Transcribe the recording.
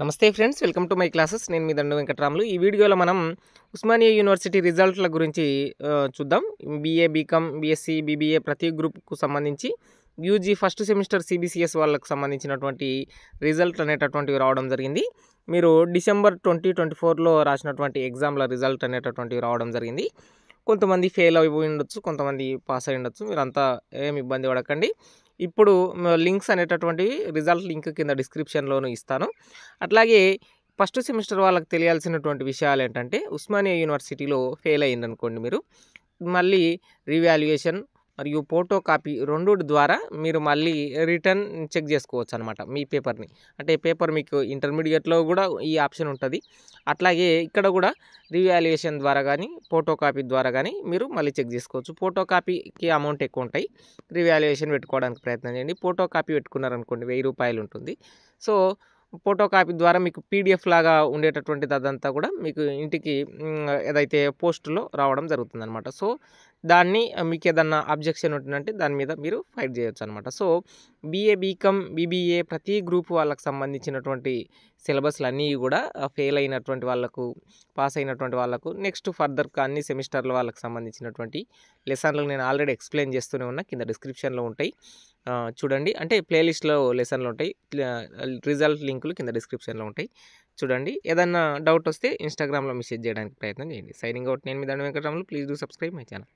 నమస్తే friends, welcome to my classes. నేను మీ దండు వెంకటరాములు. ఈ వీడియోలో మనం ఉస్మానియా యూనివర్సిటీ రిజల్ట్ల గురించి చూద్దాం. బీఏ, బీకామ్, బీఎస్సీ, బీబీఏ ప్రతి గ్రూప్కు సంబంధించి యూజీ ఫస్ట్ సెమిస్టర్ సిబిసిఎస్ వాళ్ళకు సంబంధించినటువంటి రిజల్ట్ అనేటటువంటివి రావడం జరిగింది. మీరు డిసెంబర్ 2024లో రాసినటువంటి ఎగ్జామ్ల రిజల్ట్ అనేటటువంటివి రావడం జరిగింది. కొంతమంది ఫెయిల్ అయిపోయి ఉండొచ్చు, కొంతమంది పాస్ అయి ఉండొచ్చు. మీరంతా ఏమి ఇబ్బంది పడకండి. ఇప్పుడు లింక్స్ అనేటటువంటివి రిజల్ట్ లింక్ కింద డిస్క్రిప్షన్లోనూ ఇస్తాను. అట్లాగే ఫస్ట్ సెమిస్టర్ వాళ్ళకి తెలియాల్సినటువంటి విషయాలు ఏంటంటే, ఉస్మానియా యూనివర్సిటీలో ఫెయిల్ అయ్యిందనుకోండి, మీరు మళ్ళీ రీవాల్యుయేషన్ మరియు ఫోటో కాపీ రెండుటి ద్వారా మీరు మళ్ళీ రిటర్న్ చెక్ చేసుకోవచ్చు అనమాట మీ పేపర్ని. అంటే పేపర్ మీకు ఇంటర్మీడియట్లో కూడా ఈ ఆప్షన్ ఉంటుంది. అట్లాగే ఇక్కడ కూడా రీవాల్యుయేషన్ ద్వారా కానీ ఫోటో కాపీ ద్వారా కానీ మీరు మళ్ళీ చెక్ చేసుకోవచ్చు. ఫోటో కాపీకి అమౌంట్ ఎక్కువ ఉంటాయి, రీవాల్యుయేషన్ పెట్టుకోవడానికి ప్రయత్నం చేయండి. ఫోటో కాపీ పెట్టుకున్నారనుకోండి 1000 రూపాయలు ఉంటుంది. సో ఫోటో కాపీ ద్వారా మీకు పీడిఎఫ్ లాగా ఉండేటటువంటిది అదంతా కూడా మీకు ఇంటికి ఏదైతే పోస్టులో రావడం జరుగుతుందన్నమాట. సో దాన్ని మీకు ఏదన్నా అబ్జెక్షన్ ఉంటుందంటే దాని మీద మీరు ఫైట్ చేయొచ్చు అనమాట. సో బీఏ, బీకామ్, బీబీఏ ప్రతి గ్రూప్ వాళ్ళకి సంబంధించినటువంటి సిలబస్లు అన్నీ కూడా ఫెయిల్ అయినటువంటి వాళ్ళకు, పాస్ అయినటువంటి వాళ్ళకు, నెక్స్ట్ ఫర్దర్గా అన్ని సెమిస్టర్ల వాళ్ళకి సంబంధించినటువంటి లెసన్లు నేను ఆల్రెడీ ఎక్స్ప్లెయిన్ చేస్తూనే ఉన్నా, కింద డిస్క్రిప్షన్లో ఉంటాయి. చూడండి. అంటే ప్లేలిస్ట్లో లెసన్లు ఉంటాయి, రిజల్ట్ లింకులు కింద డిస్క్రిప్షన్లో ఉంటాయి. చూడండి. ఏదన్నా డౌట్ వస్తే ఇన్స్టాగ్రామ్లో మెసేజ్ చేయడానికి ప్రయత్నం చేయండి. Signing out. నేను మీ దండు Venkataramulu. Please do subscribe my channel.